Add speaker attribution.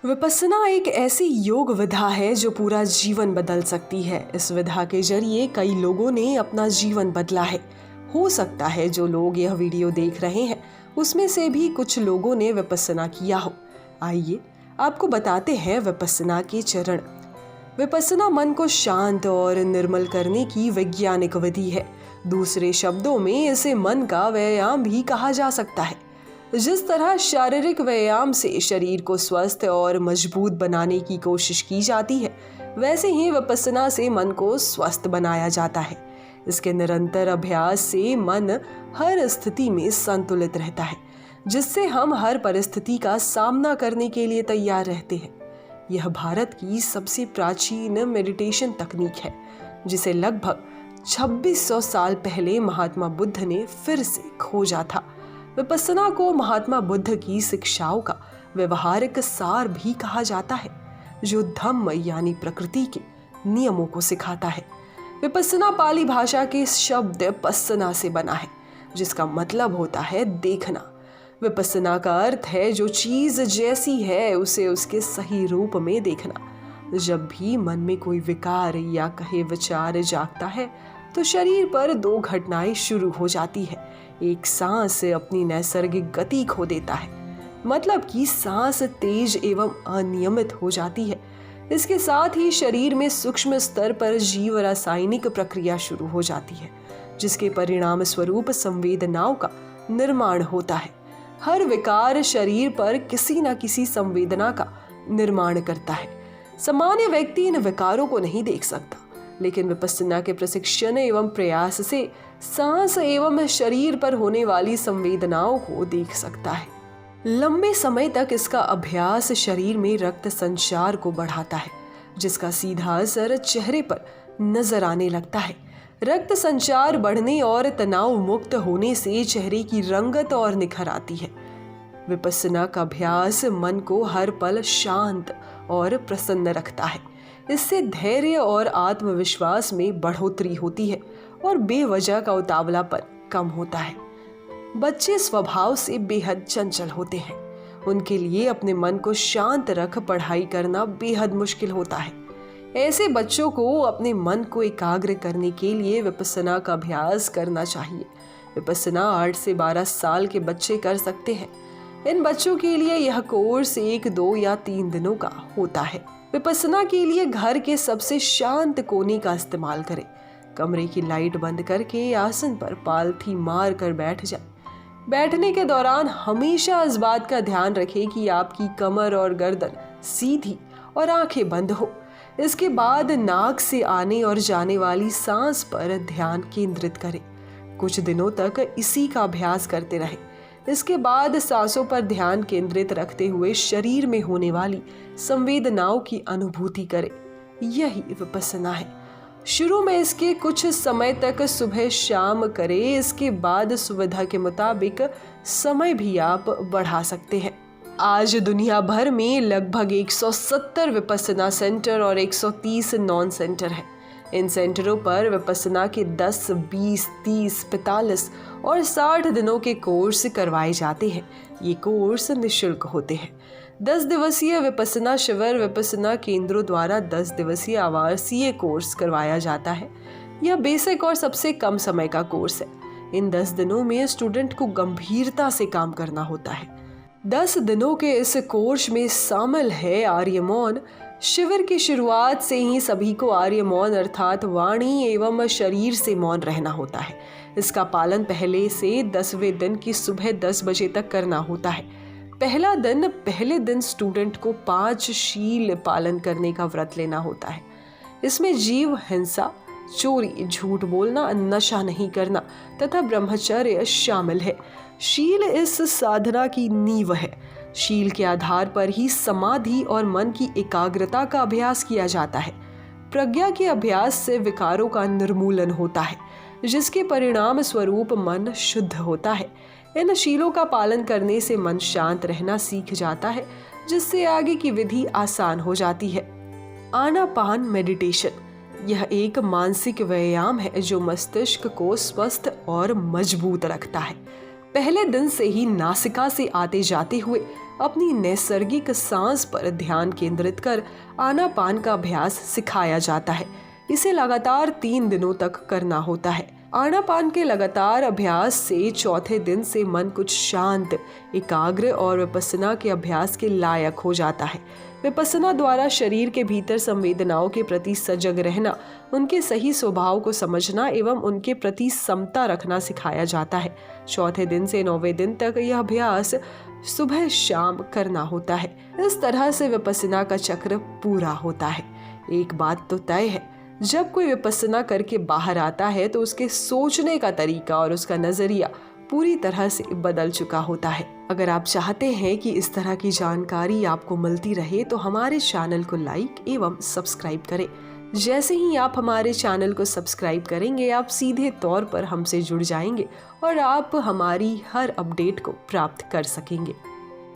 Speaker 1: विपस्सना एक ऐसी योग विधा है जो पूरा जीवन बदल सकती है। इस विधा के जरिए कई लोगों ने अपना जीवन बदला है। हो सकता है जो लोग यह वीडियो देख रहे हैं उसमें से भी कुछ लोगों ने विपस्सना किया हो। आइए आपको बताते हैं विपस्सना के चरण। विपस्सना मन को शांत और निर्मल करने की वैज्ञानिक विधि है। दूसरे शब्दों में इसे मन का व्यायाम भी कहा जा सकता है। जिस तरह शारीरिक व्यायाम से शरीर को स्वस्थ और मजबूत बनाने की कोशिश की जाती है, वैसे ही विपस्सना से मन को स्वस्थ बनाया जाता है। इसके निरंतर अभ्यास से मन हर स्थिति में संतुलित रहता है, जिससे हम हर परिस्थिति का सामना करने के लिए तैयार रहते हैं। यह भारत की सबसे प्राचीन मेडिटेशन तकनीक है, जिसे लगभग 2600 साल पहले महात्मा बुद्ध ने फिर से खोजा था। विपस्सना को महात्मा बुद्ध की शिक्षाओं का व्यवहारिक सार भी कहा जाता है, जो धम्म यानी प्रकृति के नियमों को सिखाता है। विपस्सना पाली भाषा के शब्द पस्सना से बना है, जिसका मतलब होता है देखना। विपस्सना का अर्थ है जो चीज जैसी है उसे उसके सही रूप में देखना। जब भी मन में कोई विकार या कहे विचार जागता है तो शरीर पर दो घटनाएं शुरू हो जाती है। एक, सांस अपनी नैसर्गिक गति खो देता है, मतलब कि सांस तेज एवं अनियमित हो जाती है। इसके साथ ही शरीर में सूक्ष्म स्तर पर जीव रासायनिक प्रक्रिया शुरू हो जाती है, जिसके परिणाम स्वरूप संवेदनाओं का निर्माण होता है। हर विकार शरीर पर किसी न किसी संवेदना का निर्माण करता है। सामान्य व्यक्ति इन विकारों को नहीं देख सकता, लेकिन विपस्सना के प्रशिक्षण एवं प्रयास से सांस एवं शरीर पर होने वाली संवेदनाओं को देख सकता है। लंबे समय तक इसका अभ्यास शरीर में रक्त संचार को बढ़ाता है, जिसका सीधा असर चेहरे पर नजर आने लगता है। रक्त संचार बढ़ने और तनाव मुक्त होने से चेहरे की रंगत और निखर आती है। विपस्सना का अभ्यास मन को हर पल शांत और प्रसन्न रखता है। इससे धैर्य और आत्मविश्वास में बढ़ोतरी होती है और बेवजह का उतावलापन कम होता है। बच्चे स्वभाव से बेहद चंचल होते हैं। उनके लिए अपने मन को शांत रख पढ़ाई करना बेहद मुश्किल होता है। ऐसे बच्चों को अपने मन को एकाग्र करने के लिए विपस्सना का अभ्यास करना चाहिए। विपस्सना 8 से 12 साल के बच्चे कर सकते हैं। इन बच्चों के लिए यह कोर्स 1, 2 या 3 दिनों का होता है। विपस्सना के लिए घर के सबसे शांत कोने का इस्तेमाल करें। कमरे की लाइट बंद करके आसन पर पालथी मार कर बैठ जाए। बैठने के दौरान हमेशा इस बात का ध्यान रखें कि आपकी कमर और गर्दन सीधी और आंखें बंद हो। इसके बाद नाक से आने और जाने वाली सांस पर ध्यान केंद्रित करें। कुछ दिनों तक इसी का अभ्यास करते रहें। इसके बाद सांसों पर ध्यान केंद्रित रखते हुए शरीर में होने वाली संवेदनाओं की अनुभूति करें। यही विपस्सना है। शुरू में इसके कुछ समय तक सुबह शाम करें। इसके बाद सुविधा के मुताबिक समय भी आप बढ़ा सकते हैं। आज दुनिया भर में लगभग 170 विपस्सना सेंटर और 130 नॉन सेंटर हैं। इन सेंटरों पर विपस्सना के 10, 20, 30, 45 और 60 दिनों के कोर्स करवाए जाते हैं। ये कोर्स निःशुल्क होते हैं। 10 दिवसीय विपस्सना शिविर विपस्सना केंद्रों द्वारा 10 दिवसीय आवासीय कोर्स करवाया जाता है। यह बेसिक और सबसे कम समय का कोर्स है। इन 10 दिनों में स्टूडेंट को गंभीरता से काम करना होता है। 10 दिनों के इस कोर्स में शामिल है आर्य मौन। शिविर की शुरुआत से ही सभी को आर्य मौन अर्थात वाणी एवं शरीर से मौन रहना होता है। इसका पालन पहले से 10वें दिन की सुबह 10 बजे तक करना होता है। पहले दिन स्टूडेंट को 5 शील पालन करने का व्रत लेना होता है। इसमें जीव हिंसा, चोरी, झूठ बोलना, नशा नहीं करना तथा ब्रह्मचर्य शामिल है। शील इस साधना की नींव है। शील के आधार पर ही समाधि और मन की एकाग्रता का अभ्यास किया जाता है। प्रज्ञा के अभ्यास से विकारों का निर्मूलन होता है, जिसके परिणाम स्वरूप मन शुद्ध होता है। इन शीलों का पालन करने से मन शांत रहना सीख जाता है, जिससे आगे की विधि आसान हो जाती है। आनापान मेडिटेशन यह एक मानसिक व्यायाम है जो मस्तिष्क को स्वस्थ और मजबूत रखता है। पहले दिन से ही नासिका से आते जाते हुए अपनी नैसर्गिक सांस पर ध्यान केंद्रित कर आनापान का अभ्यास सिखाया जाता है। इसे लगातार 3 दिनों तक करना होता है। आनापान के लगातार अभ्यास से चौथे दिन से मन कुछ शांत, एकाग्र और विपस्सना के अभ्यास के लायक हो जाता है। विपस्सना द्वारा शरीर के भीतर संवेदनाओं के प्रति सजग रहना, उनके सही स्वभाव को समझना एवं उनके प्रति समता रखना सिखाया जाता है। चौथे दिन से 9वें दिन तक यह अभ्यास सुबह शाम करना होता है। इस तरह से विपस्सना का चक्र पूरा होता है। एक बात तो तय है, जब कोई विपस्सना करके बाहर आता है तो उसके सोचने का तरीका और उसका नजरिया पूरी तरह से बदल चुका होता है। अगर आप चाहते हैं कि इस तरह की जानकारी आपको मिलती रहे तो हमारे चैनल को लाइक एवं सब्सक्राइब करें। जैसे ही आप हमारे चैनल को सब्सक्राइब करेंगे, आप सीधे तौर पर हमसे जुड़ जाएंगे और आप हमारी हर अपडेट को प्राप्त कर सकेंगे।